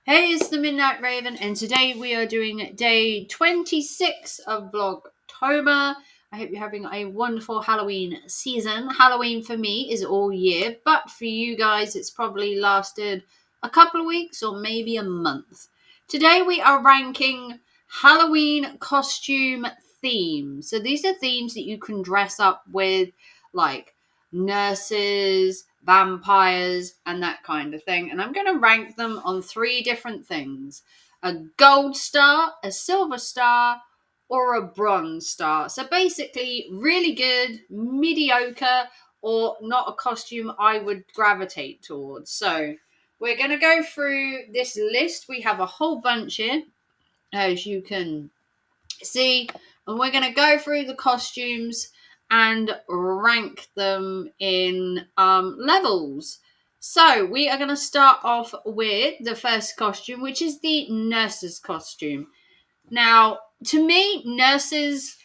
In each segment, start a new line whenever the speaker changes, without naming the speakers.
Hey, it's the Midnight Raven, and today we are doing day 26 of Vlogtober. I hope you're having a wonderful Halloween season. Halloween for me is all year, but for you guys, it's probably lasted a couple of weeks or maybe a month. Today we are ranking Halloween costume themes. So these are themes that you can dress up with, like nurses, vampires, and that kind of thing. And I'm going to rank them on 3 different things: a gold star, a silver star, or a bronze star. So basically, really good, mediocre, or not a costume I would gravitate towards. So we're going to go through this list. We have a whole bunch here, as you can see, and we're going to go through the costumes and rank them in levels. So we are going to start off with the first costume, which is the nurse's costume. Now, to me, nurses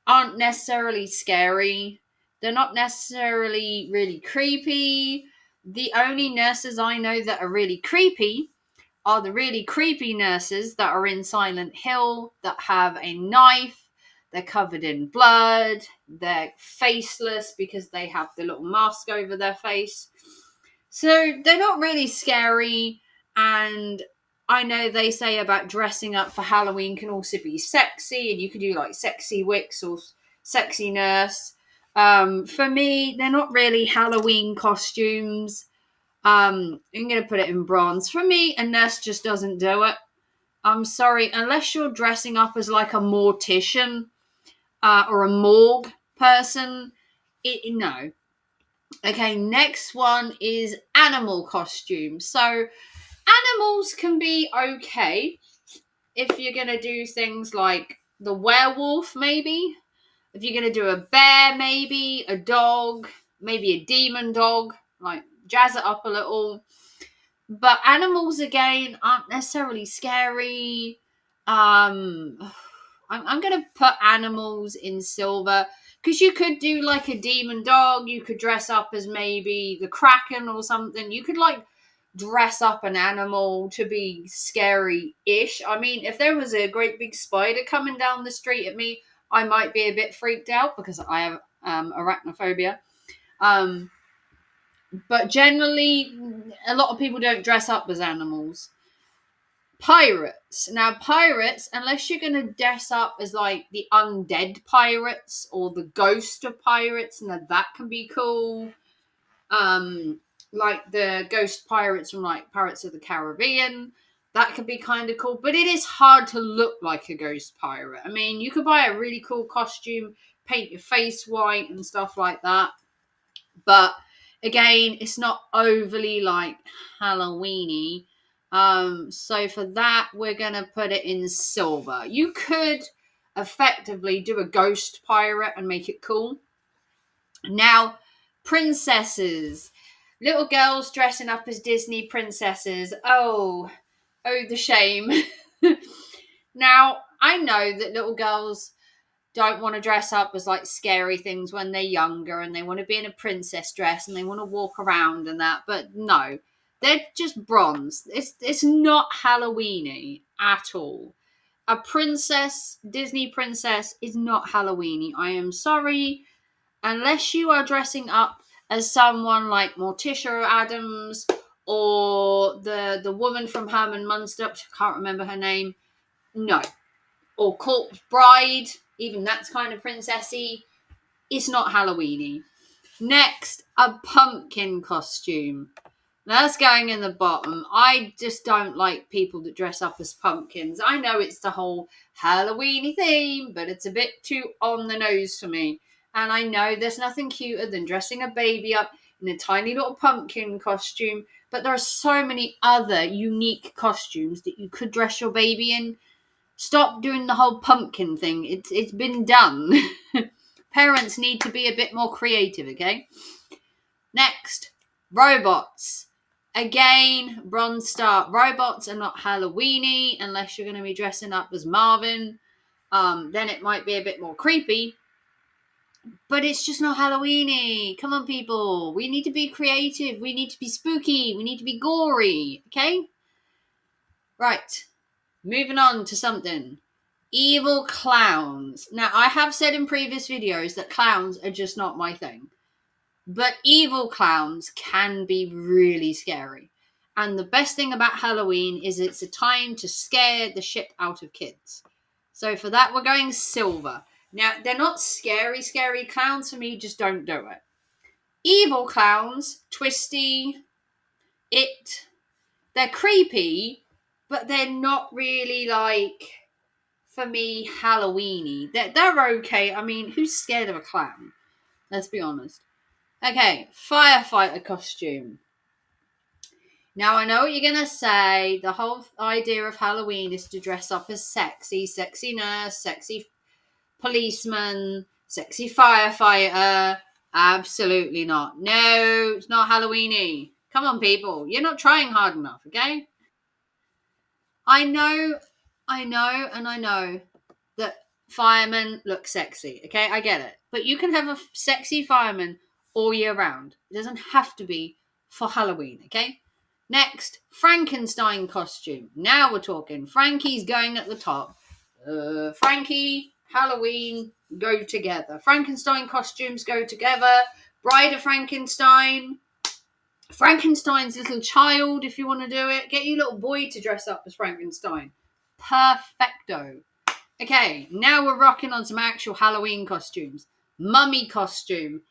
aren't necessarily scary. They're not necessarily really creepy. The only nurses I know that are really creepy are the really creepy nurses that are in Silent Hill, that have a knife, they're covered in blood, they're faceless because they have the little mask over their face. So they're not really scary, and I know they say about dressing up for Halloween can also be sexy, and you can do like sexy wicks or sexy nurse. For me, they're not really Halloween costumes. I'm going to put it in bronze. For me, a nurse just doesn't do it. I'm sorry, unless you're dressing up as like a mortician or a morgue person, no. Okay, next one is animal costumes. So animals can be okay if you're going to do things like the werewolf, maybe. If you're going to do a bear, maybe a dog, maybe a demon dog, like jazz it up a little. But animals, again, aren't necessarily scary. I'm going to put animals in silver, because you could do like a demon dog. You could dress up as maybe the Kraken or something. You could like dress up an animal to be scary-ish. I mean, if there was a great big spider coming down the street at me, I might be a bit freaked out because I have arachnophobia. But generally, a lot of people don't dress up as animals. Pirates. Now, pirates, unless you're going to dress up as like the undead pirates or the ghost of pirates, now that can be cool. Like the ghost pirates from like Pirates of the Caribbean, that could be kind of cool. But it is hard to look like a ghost pirate. I mean, you could buy a really cool costume, paint your face white and stuff like that. But again, it's not overly like Halloweeny. So for that, we're gonna put it in silver. You could effectively do a ghost pirate and make it cool. Now, princesses. Little girls dressing up as Disney princesses. Oh, the shame. Now, I know that little girls don't want to dress up as like scary things when they're younger, and they want to be in a princess dress and they want to walk around and that, but no, they're just bronze. It's not Halloweeny at all. A princess, Disney princess, is not Halloweeny. I am sorry, unless you are dressing up as someone like Morticia Adams or the woman from Herman Munster, which I can't remember her name. No. Or Corpse Bride, even that's kind of princessy. It's not Halloweeny. Next, a pumpkin costume. Now that's going in the bottom. I just don't like people that dress up as pumpkins. I know it's the whole Halloweeny theme, but it's a bit too on the nose for me. And I know there's nothing cuter than dressing a baby up in a tiny little pumpkin costume, but there are so many other unique costumes that you could dress your baby in. Stop doing the whole pumpkin thing. It's been done. Parents need to be a bit more creative, okay? Next, robots. Again, bronze star. Robots are not Halloweeny unless you're going to be dressing up as Marvin. Then it might be a bit more creepy. But it's just not Halloweeny. Come on, people. We need to be creative. We need to be spooky. We need to be gory, okay? Right. Moving on to something. Evil clowns. Now, I have said in previous videos that clowns are just not my thing. But evil clowns can be really scary. And the best thing about Halloween is it's a time to scare the shit out of kids. So for that, we're going silver. Now, they're not scary clowns for me, just don't do it. Evil clowns, Twisty, It, they're creepy, but they're not really like, for me, Halloweeny. They're okay. I mean, who's scared of a clown? Let's be honest. Okay, firefighter costume. Now, I know what you're going to say. The whole idea of Halloween is to dress up as sexy nurse, sexy policeman, sexy firefighter. Absolutely not. No, it's not Halloweeny. Come on, people. You're not trying hard enough, okay? I know that firemen look sexy, okay? I get it. But you can have a sexy fireman all year round. It doesn't have to be for Halloween, okay? Next, Frankenstein costume. Now we're talking. Frankie's going at the top. Frankie, Halloween go together. Frankenstein costumes go together. Bride of Frankenstein. Frankenstein's little child, if you want to do it. Get your little boy to dress up as Frankenstein. Perfecto. Okay, now we're rocking on some actual Halloween costumes. Mummy costume.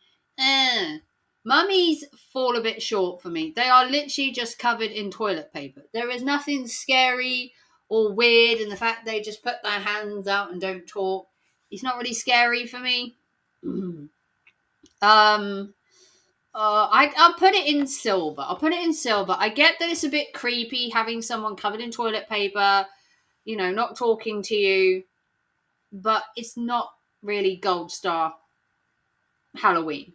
Mummies fall a bit short for me. They are literally just covered in toilet paper. There is nothing scary or weird in the fact they just put their hands out and don't talk. It's not really scary for me. I'll put it in silver. I get that it's a bit creepy having someone covered in toilet paper, not talking to you, but it's not really gold star Halloween.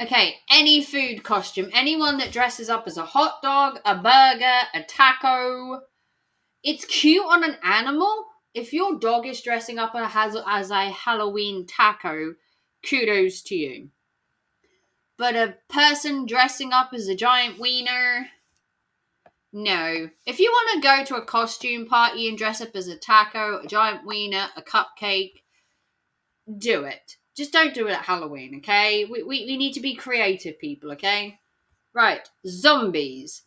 Okay, any food costume. Anyone that dresses up as a hot dog, a burger, a taco. It's cute on an animal. If your dog is dressing up as a Halloween taco, kudos to you. But a person dressing up as a giant wiener, no. If you want to go to a costume party and dress up as a taco, a giant wiener, a cupcake, do it. Just don't do it at Halloween, okay? We need to be creative, people, okay? Right, zombies.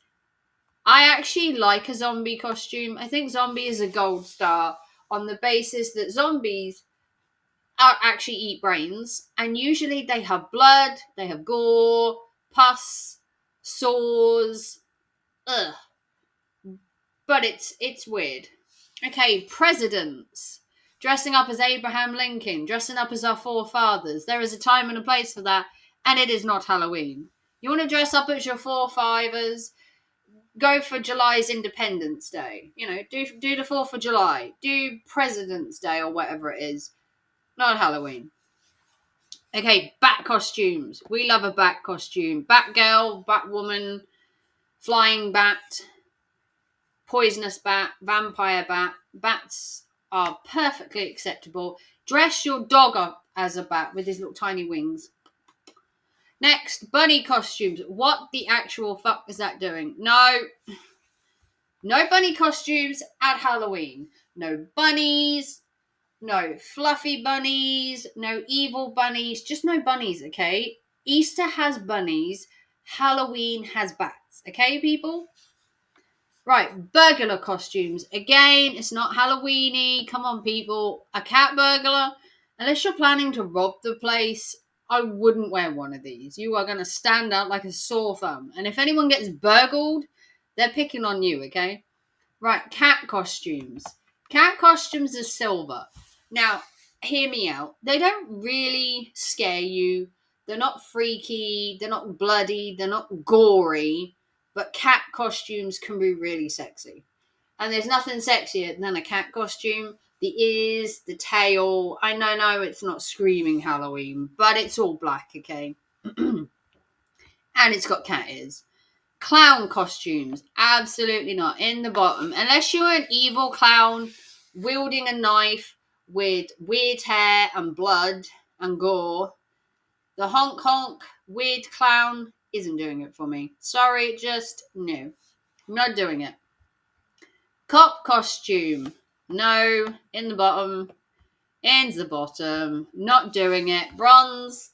I actually like a zombie costume. I think zombie is a gold star on the basis that zombies actually eat brains, and usually they have blood, they have gore, pus, sores. Ugh. But it's weird. Okay, presidents. Dressing up as Abraham Lincoln, dressing up as our forefathers. There is a time and a place for that, and it is not Halloween. You want to dress up as your forefathers? Go for July's Independence Day. Do the 4th of July. Do President's Day or whatever it is. Not Halloween. Okay, bat costumes. We love a bat costume. Batgirl, Batwoman, flying bat, poisonous bat, vampire bat. Bats are perfectly acceptable. Dress your dog up as a bat with his little tiny wings. Next, bunny costumes. What the actual fuck is that doing? No bunny costumes at Halloween. No bunnies. No fluffy bunnies. No evil bunnies. Just no bunnies, okay? Easter has bunnies. Halloween has bats. Okay, people? Right, burglar costumes. Again, it's not Halloweeny. Come on, people. A cat burglar. Unless you're planning to rob the place, I wouldn't wear one of these. You are going to stand out like a sore thumb. And if anyone gets burgled, they're picking on you, okay? Right, cat costumes. Cat costumes are silver. Now, hear me out. They don't really scare you. They're not freaky. They're not bloody. They're not gory. But cat costumes can be really sexy. And there's nothing sexier than a cat costume. The ears, the tail. I know it's not screaming Halloween, but it's all black, okay? And it's got cat ears. Clown costumes. Absolutely not. In the bottom. Unless you're an evil clown wielding a knife with weird hair and blood and gore. The honk weird clown isn't doing it for me. Sorry, just no. I'm not doing it. Cop costume. No, in the bottom. In the bottom. Not doing it. Bronze.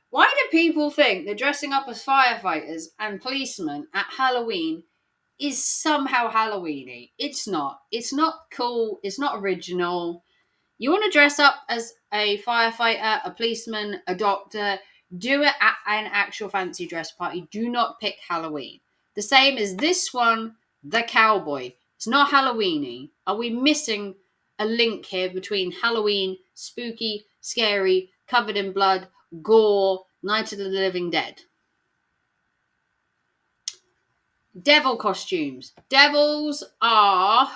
Why do people think that dressing up as firefighters and policemen at Halloween is somehow Halloweeny? It's not. It's not cool. It's not original. You want to dress up as a firefighter, a policeman, a doctor, do it at an actual fancy dress party. Do not pick Halloween. The same as this one, the cowboy. It's not Halloweeny. Are we missing a link here between Halloween, spooky, scary, covered in blood, gore, Night of the Living Dead? Devil costumes. Devils are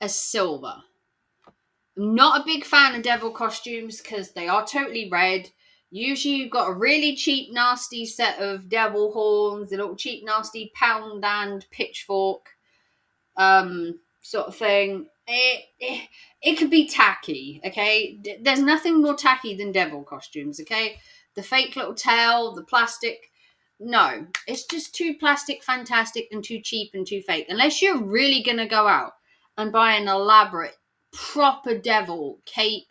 a silver. I'm not a big fan of devil costumes because they are totally red. Usually you've got a really cheap, nasty set of devil horns, a little cheap, nasty pound and pitchfork sort of thing. It could be tacky, okay? There's nothing more tacky than devil costumes, okay? The fake little tail, the plastic. No, it's just too plastic, fantastic, and too cheap and too fake. Unless you're really going to go out and buy an elaborate proper devil cape,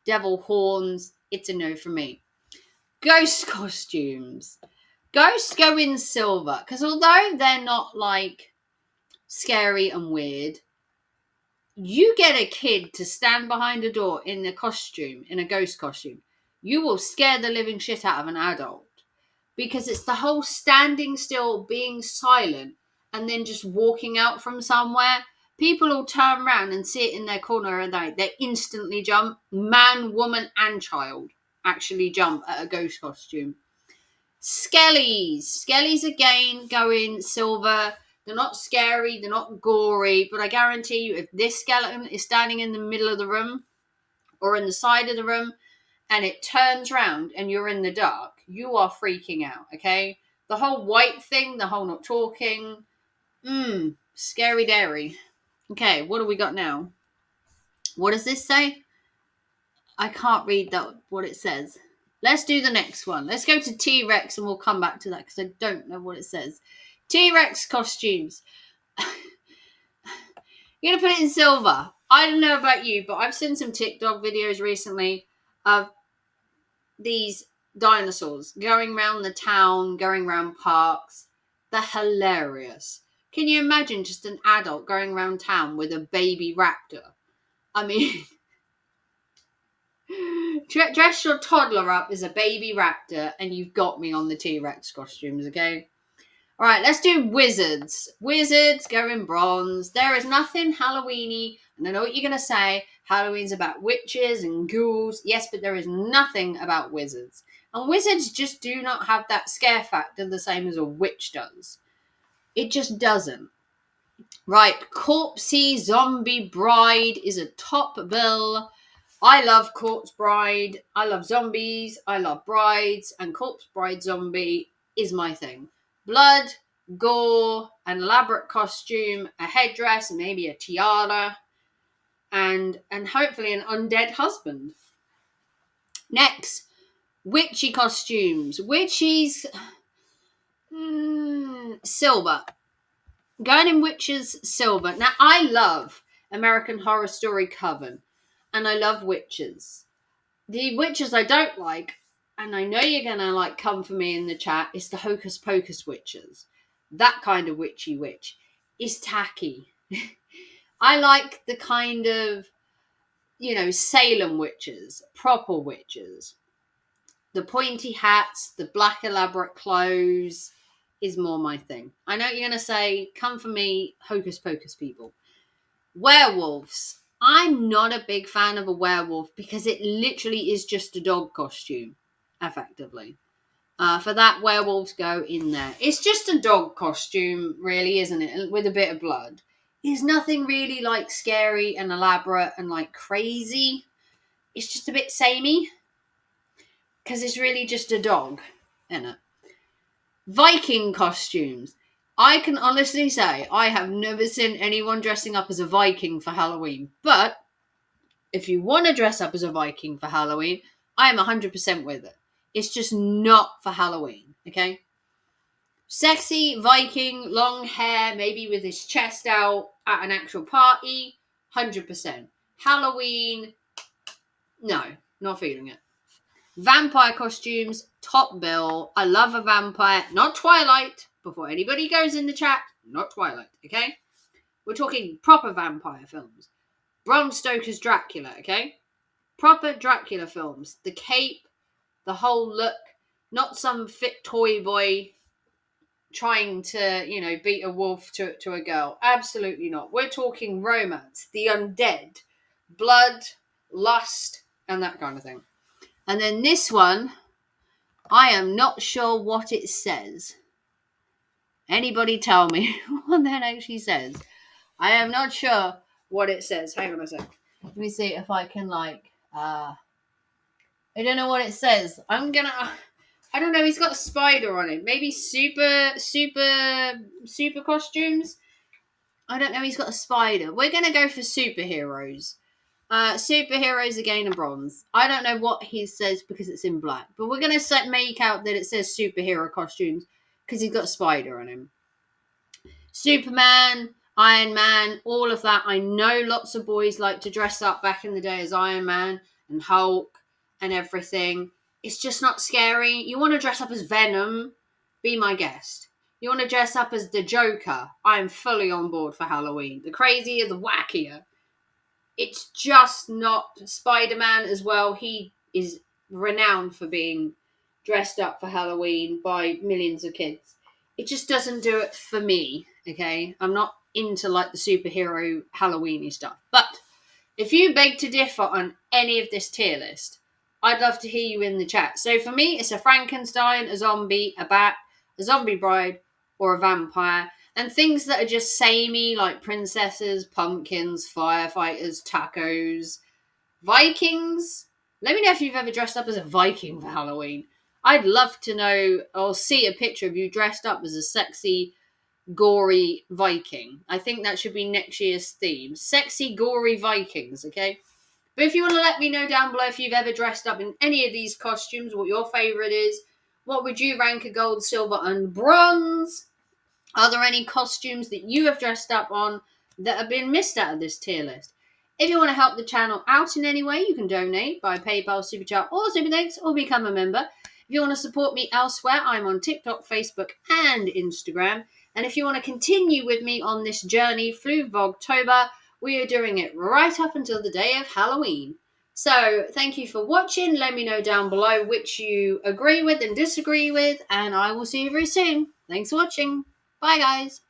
devil horns, it's a no for me. Ghost costumes. Ghosts go in silver because although they're not like scary and weird, you get a kid to stand behind a door in a costume, in a ghost costume, you will scare the living shit out of an adult because it's the whole standing still, being silent, and then just walking out from somewhere. People will turn around and sit in their corner and they instantly jump. Man, woman, and child actually jump at a ghost costume. Skellies. Skellies again go in silver. They're not scary, they're not gory, but I guarantee you if this skeleton is standing in the middle of the room or in the side of the room and it turns around and you're in the dark, you are freaking out, okay? The whole white thing, the whole not talking, scary dairy. Okay, what do we got now? What does this say? I can't read what it says. Let's do the next one. Let's go to T-Rex and we'll come back to that because I don't know what it says. T-Rex costumes. You're going to put it in silver. I don't know about you, but I've seen some TikTok videos recently of these dinosaurs going around the town, going around parks. They're hilarious. Can you imagine just an adult going around town with a baby raptor? I mean, dress your toddler up as a baby raptor and you've got me on the T-Rex costumes, okay? All right, let's do wizards. Wizards go in bronze. There is nothing Halloween-y, and I know what you're going to say. Halloween's about witches and ghouls. Yes, but there is nothing about wizards. And wizards just do not have that scare factor the same as a witch does. It just doesn't. Right, corpsey zombie bride is a top bill. I love corpse bride. I love zombies. I love brides. And corpse bride zombie is my thing. Blood, gore, an elaborate costume, a headdress, maybe a tiara, and hopefully an undead husband. Next, witchy costumes. Witches, silver. Going in witches, silver. Now, I love American Horror Story Coven, and I love witches. The witches I don't like, and I know you're going to come for me in the chat, is the Hocus Pocus witches. That kind of witchy witch is tacky. I like the kind of, Salem witches, proper witches. The pointy hats, the black elaborate clothes is more my thing. I know what you're going to say, come for me, Hocus Pocus people. Werewolves. I'm not a big fan of a werewolf because it literally is just a dog costume, effectively. For that, werewolves go in there. It's just a dog costume, really, isn't it? With a bit of blood. There's nothing really scary and elaborate and crazy. It's just a bit samey. Because it's really just a dog, isn't it? Viking costumes. I can honestly say I have never seen anyone dressing up as a Viking for Halloween. But if you want to dress up as a Viking for Halloween, I am 100% with it. It's just not for Halloween, okay? Sexy Viking, long hair, maybe with his chest out at an actual party, 100%. Halloween, no, not feeling it. Vampire costumes, top bill. I love a vampire, not Twilight. Before anybody goes in the chat, not Twilight, okay? We're talking proper vampire films. Bram Stoker's Dracula, okay? Proper Dracula films. The cape, the whole look, not some fit toy boy trying to, beat a wolf to a girl. Absolutely not. We're talking romance, the undead, blood, lust, and that kind of thing. And then this one, I am not sure what it says. Anybody tell me what that actually says? I am not sure what it says. Hang on a sec. Let me see if I can I don't know what it says. I don't know. He's got a spider on him. Maybe super costumes. I don't know. He's got a spider. We're gonna go for superheroes. Superheroes again in bronze. I don't know what he says because it's in black, but we're gonna make out that it says superhero costumes because he's got a spider on him. Superman, Iron Man, all of that. I know lots of boys like to dress up back in the day as Iron Man and Hulk and everything. It's just not scary. You want to dress up as Venom? Be my guest. You want to dress up as the Joker? I am fully on board for Halloween. The crazier, the wackier. It's just not Spider-Man as well. He is renowned for being dressed up for Halloween by millions of kids. It just doesn't do it for me, okay? I'm not into the superhero Halloween-y stuff. But if you beg to differ on any of this tier list, I'd love to hear you in the chat. So for me, it's a Frankenstein, a zombie, a bat, a zombie bride, or a vampire. And things that are just samey, like princesses, pumpkins, firefighters, tacos, Vikings. Let me know if you've ever dressed up as a Viking for Halloween. I'd love to know or see a picture of you dressed up as a sexy, gory Viking. I think that should be next year's theme. Sexy, gory Vikings, okay? But if you want to let me know down below if you've ever dressed up in any of these costumes, what your favourite is, what would you rank a gold, silver, and bronze? Are there any costumes that you have dressed up on that have been missed out of this tier list? If you want to help the channel out in any way, you can donate by PayPal, Super Chat, or Super Thanks, or become a member. If you want to support me elsewhere, I'm on TikTok, Facebook, and Instagram. And if you want to continue with me on this journey through Vlogtober, we are doing it right up until the day of Halloween. So thank you for watching. Let me know down below which you agree with and disagree with, and I will see you very soon. Thanks for watching. Bye, guys.